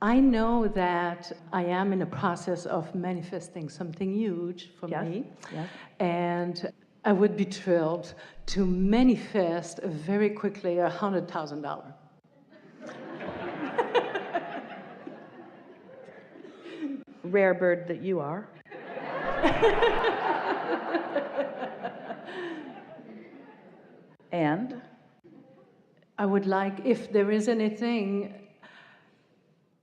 I know that I am in a process of manifesting something huge for me. Yes. And I would be thrilled to manifest very quickly $100,000. Rare bird that you are. And I would like, if there is anything,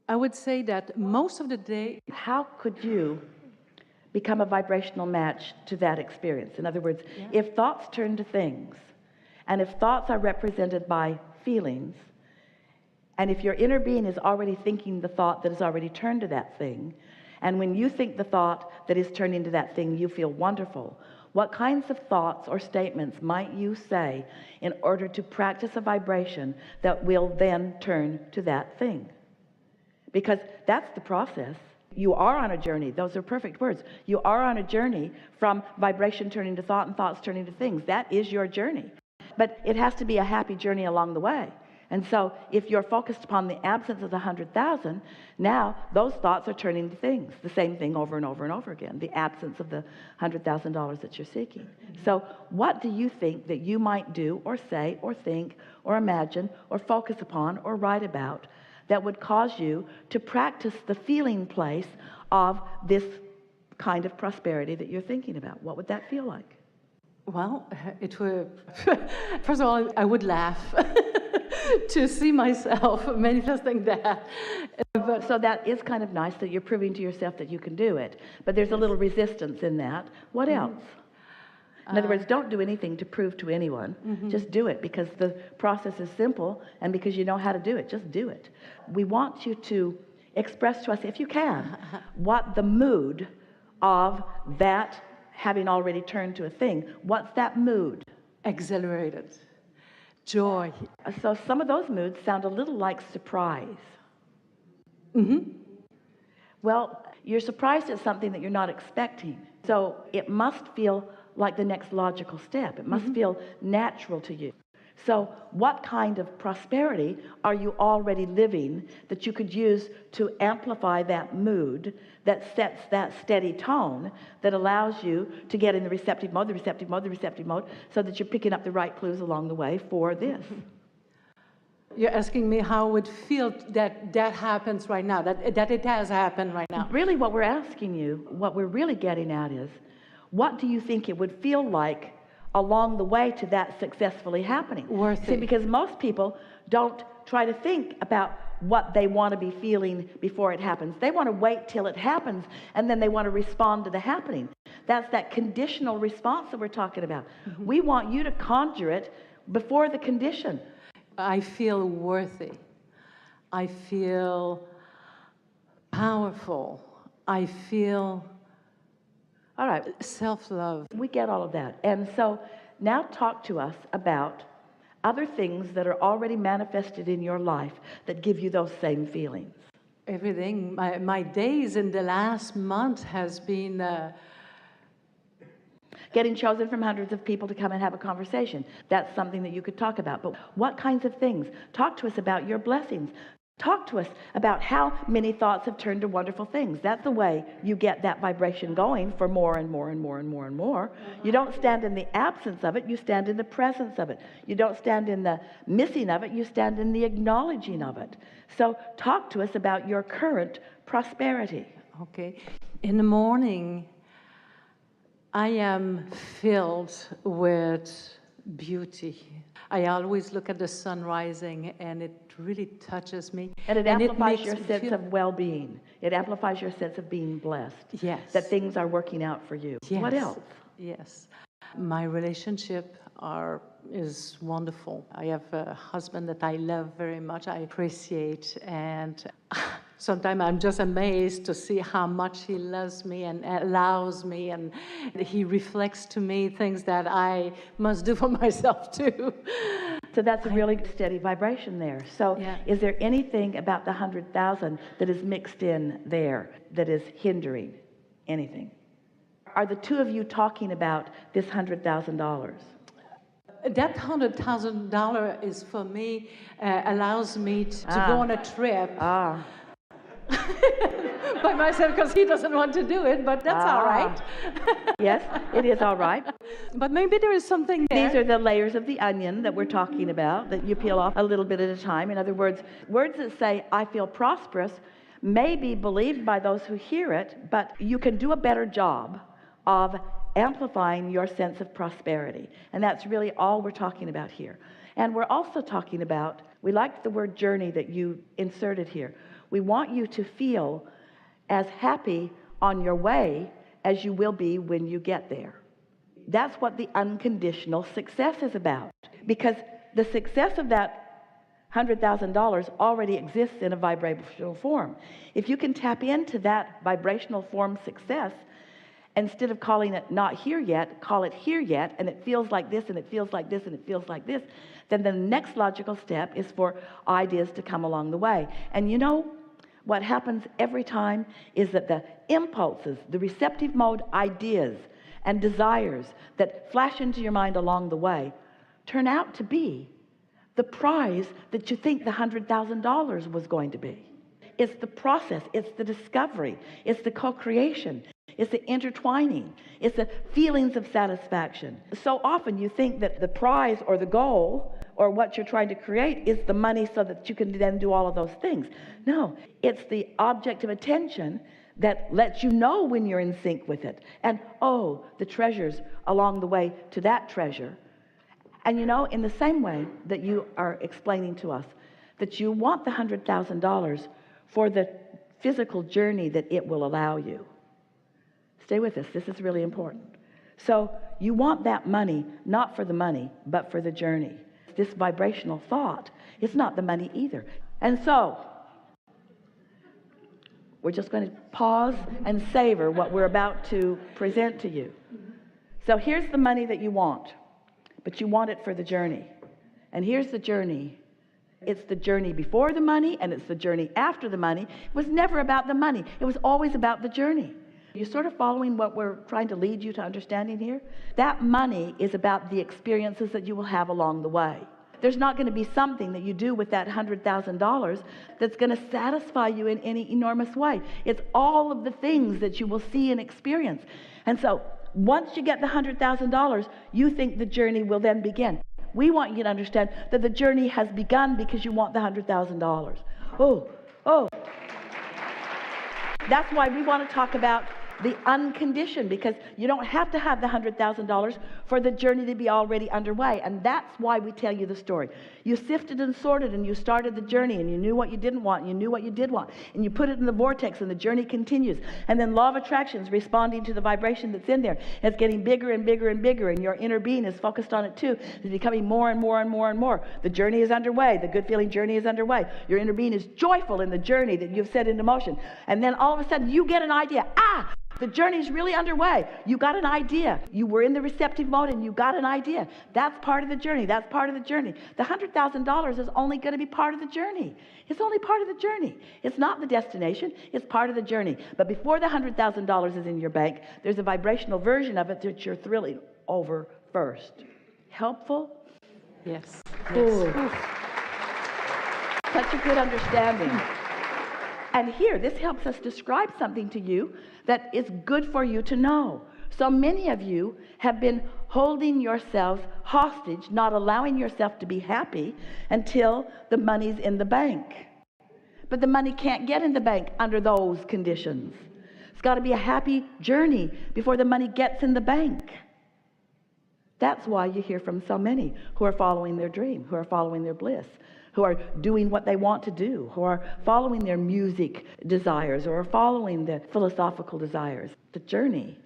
I would say that most of the day. how could you become a vibrational match to that experience? In other words, if thoughts turn to things, and if thoughts are represented by feelings, and if your inner being is already thinking the thought that is already turned to that thing, and when you think the thought that is turned into that thing, you feel wonderful, what kinds of thoughts or statements might you say in order to practice a vibration that will then turn to that thing? Because that's the process. You are on a journey. Those are perfect words. You are on a journey from vibration turning to thought and thoughts turning to things. That is your journey. But it has to be a happy journey along the way. And so if you're focused upon the absence of the 100,000, now those thoughts are turning to things, the same thing over and over and over again, the absence of the $100,000 that you're seeking. So what do you think that you might do or say or think or imagine or focus upon or write about that would cause you to practice the feeling place of this kind of prosperity that you're thinking about? What would that feel like? Well, it would, first of all, I would laugh to see myself manifesting that. But so that is kind of nice that you're proving to yourself that you can do it. But there's a little resistance in that. What else? In other words, don't do anything to prove to anyone. Just do it because the process is simple and because you know how to do it. Just do it. We want you to express to us, if you can, what the mood of that having already turned to a thing, what's that mood? Exhilarated. Joy. So some of those moods sound a little like surprise. Well, you're surprised at something that you're not expecting. So it must feel like the next logical step. It must feel natural to you. So what kind of prosperity are you already living that you could use to amplify that mood that sets that steady tone that allows you to get in the receptive mode, so that you're picking up the right clues along the way for this? You're asking me how it would feel that that happens right now, that it has happened right now. Really what we're asking you, what we're really getting at is, what do you think it would feel like along the way to that successfully happening? Worthy. See, because most people don't try to think about what they want to be feeling before it happens. They want to wait till it happens, and then they want to respond to the happening. That's that conditional response that we're talking about. We want you to conjure it before the condition. I feel worthy. I feel powerful. I feel all right, self-love. We get all of that. And so now talk to us about other things that are already manifested in your life that give you those same feelings. Everything. My days in the last month has been getting chosen from hundreds of people to come and have a conversation. That's something that you could talk about. But what kinds of things? Talk to us about your blessings. Talk to us about how many thoughts have turned to wonderful things. That's the way you get that vibration going for more and more and more and more and more. You don't stand in the absence of it, you stand in the presence of it. You don't stand in the missing of it, you stand in the acknowledging of it. So talk to us about your current prosperity. Okay. In the morning, I am filled with beauty. I always look at the sun rising, and it really touches me. And it amplifies your sense of well-being. It amplifies your sense of being blessed. Yes. That things are working out for you. Yes. What else? Yes. My relationship is wonderful. I have a husband that I love very much, I appreciate, and sometimes I'm just amazed to see how much he loves me and allows me, and he reflects to me things that I must do for myself too. So that's a really steady vibration there. So Yeah. Is there anything about the 100,000 that is mixed in there that is hindering anything? Are the two of you talking about this $100,000? That $100,000 is for me, allows me to go on a trip. by myself because he doesn't want to do it, but that's all right. Yes, it is all right. But maybe there is something there. These are the layers of the onion that we're talking about, that you peel off a little bit at a time. In other words, words that say, I feel prosperous, may be believed by those who hear it, but you can do a better job of amplifying your sense of prosperity. And that's really all we're talking about here. And we're also talking about, we like the word journey that you inserted here. We want you to feel as happy on your way as you will be when you get there. That's what the unconditional success is about. Because the success of that $100,000 already exists in a vibrational form. If you can tap into that vibrational form success, instead of calling it not here yet, call it here yet, and it feels like this, and it feels like this, and it feels like this, then the next logical step is for ideas to come along the way. And you know, what happens every time is that the impulses, the receptive mode ideas and desires that flash into your mind along the way turn out to be the prize that you think the $100,000 was going to be. It's the process, it's the discovery, it's the co-creation, it's the intertwining, it's the feelings of satisfaction. So often you think that the prize or the goal or what you're trying to create is the money so that you can then do all of those things. No, it's the object of attention that lets you know when you're in sync with it. And oh, the treasures along the way to that treasure. And you know, in the same way that you are explaining to us that you want the $100,000 for the physical journey that it will allow you. Stay with us, this is really important. So you want that money, not for the money, but for the journey. This vibrational thought, it's not the money either. And so, we're just going to pause and savor what we're about to present to you. So here's the money that you want, but you want it for the journey. And here's the journey. It's the journey before the money, and it's the journey after the money. It was never about the money. It was always about the journey. You're sort of following what we're trying to lead you to understanding here? That money is about the experiences that you will have along the way. There's not going to be something that you do with that $100,000 that's going to satisfy you in any enormous way. It's all of the things that you will see and experience. And so once you get the $100,000, you think the journey will then begin. We want you to understand that the journey has begun because you want the $100,000. Oh. That's why we want to talk about the unconditioned, because you don't have to have the $100,000 for the journey to be already underway. And that's why we tell you the story. You sifted and sorted, and you started the journey, and you knew what you didn't want, and you knew what you did want, and you put it in the vortex, and the journey continues. And then law of attraction is responding to the vibration that's in there. And it's getting bigger and bigger and bigger, and your inner being is focused on it too. It's becoming more and more and more and more. The journey is underway. The good feeling journey is underway. Your inner being is joyful in the journey that you've set into motion. And then all of a sudden you get an idea. The journey's really underway. You got an idea. You were in the receptive mode and you got an idea. That's part of the journey. That's part of the journey. The $100,000 is only going to be part of the journey. It's only part of the journey. It's not the destination. It's part of the journey. But before the $100,000 is in your bank, there's a vibrational version of it that you're thrilling over first. Helpful? Yes. Such a good understanding. And here, this helps us describe something to you that is good for you to know. So many of you have been holding yourselves hostage, not allowing yourself to be happy until the money's in the bank. But the money can't get in the bank under those conditions. It's got to be a happy journey before the money gets in the bank. That's why you hear from so many who are following their dream, who are following their bliss, who are doing what they want to do, who are following their music desires or are following their philosophical desires. The journey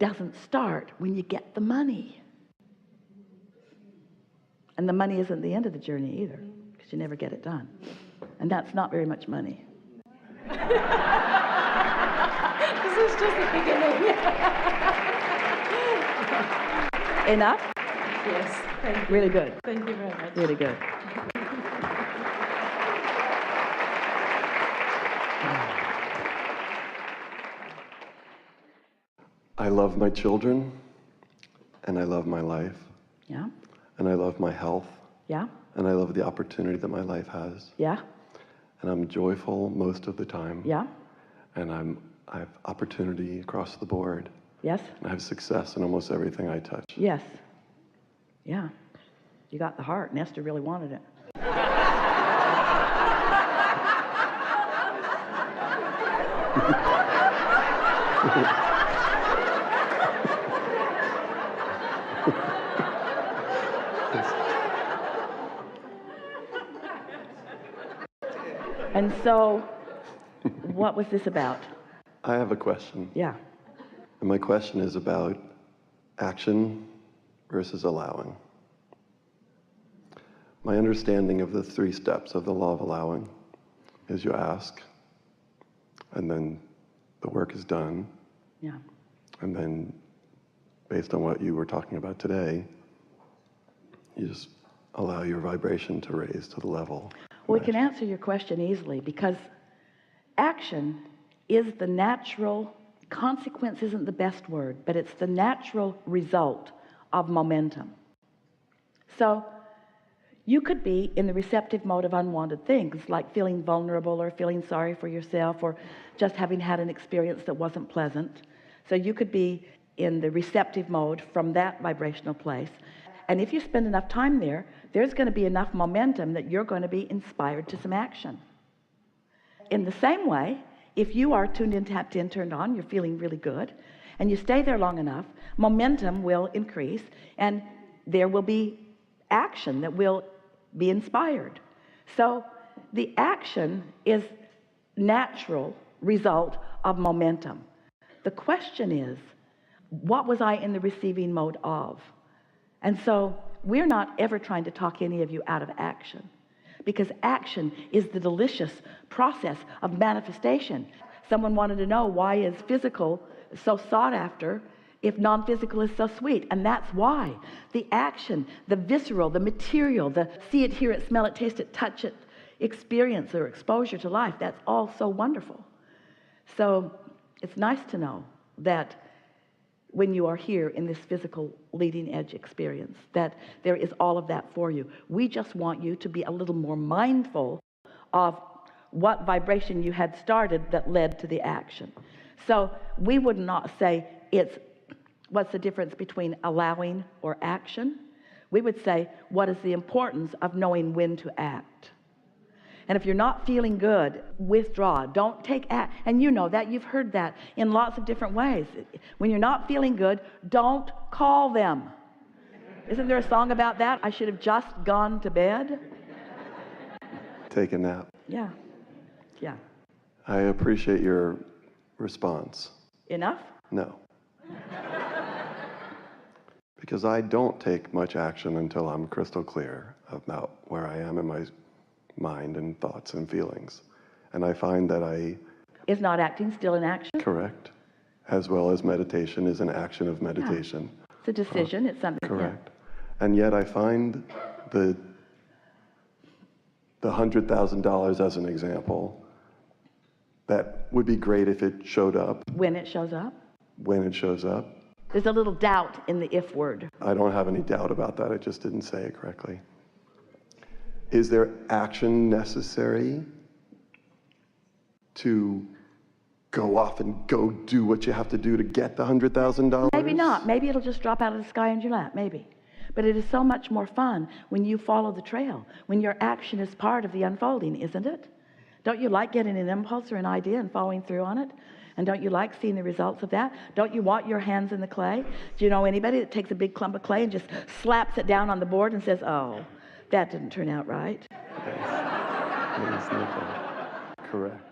doesn't start when you get the money. And the money isn't the end of the journey either, because you never get it done. And that's not very much money. This is just the beginning. Enough? Yes. Thank you. Really good. Thank you very much. Really good. I love my children, and I love my life, Yeah? and I love my health, Yeah? and I love the opportunity that my life has. Yeah? and I'm joyful most of the time. Yeah? And I have opportunity across the board. Yes? And I have success in almost everything I touch. Yes. Yeah. You got the heart, and Esther really wanted it. And so, what was this about? I have a question. Yeah. And my question is about action versus allowing. My understanding of the 3 steps of the law of allowing is you ask, and then the work is done, Yeah. and then based on what you were talking about today, you just allow your vibration to raise to the level. Well, we can answer your question easily, because action is the natural, consequence isn't the best word, but it's the natural result of momentum. So you could be in the receptive mode of unwanted things, like feeling vulnerable or feeling sorry for yourself or just having had an experience that wasn't pleasant. So you could be in the receptive mode from that vibrational place. And if you spend enough time there, there's going to be enough momentum that you're going to be inspired to some action. In the same way, if you are tuned in, tapped in, turned on, you're feeling really good, and you stay there long enough, momentum will increase, and there will be action that will be inspired. So the action is natural result of momentum. The question is, what was I in the receiving mode of? And so we're not ever trying to talk any of you out of action, because action is the delicious process of manifestation. Someone wanted to know, why is physical so sought after if non-physical is so sweet? And that's why. The action, the visceral, the material, the see it, hear it, smell it, taste it, touch it, experience or exposure to life, that's all so wonderful. So it's nice to know that when you are here in this physical leading edge experience, that there is all of that for you. We just want you to be a little more mindful of what vibration you had started that led to the action. So we would not say what's the difference between allowing or action? We would say, what is the importance of knowing when to act? And if you're not feeling good, withdraw. Don't take act. And you know that. You've heard that in lots of different ways. When you're not feeling good, don't call them. Isn't there a song about that? I should have just gone to bed. Take a nap. Yeah. Yeah. I appreciate your response. Enough? No. Because I don't take much action until I'm crystal clear about where I am in my mind and thoughts and feelings. And I find that Is not acting still an action? correct, as well as meditation is an action of meditation. Yeah. It's a decision. It's something. Correct. Yeah. And yet I find the $100,000 as an example, that would be great if it showed up. When it shows up? When it shows up. There's a little doubt in the if word. I don't have any doubt about that. I just didn't say it correctly. Is there action necessary to go off and go do what you have to do to get the $100,000? Maybe not. Maybe it'll just drop out of the sky in your lap. Maybe. But it is so much more fun when you follow the trail, when your action is part of the unfolding, isn't it? Don't you like getting an impulse or an idea and following through on it? And don't you like seeing the results of that? Don't you want your hands in the clay? Do you know anybody that takes a big clump of clay and just slaps it down on the board and says, oh, that didn't turn out right? Yes. Yes, no doubt. Correct.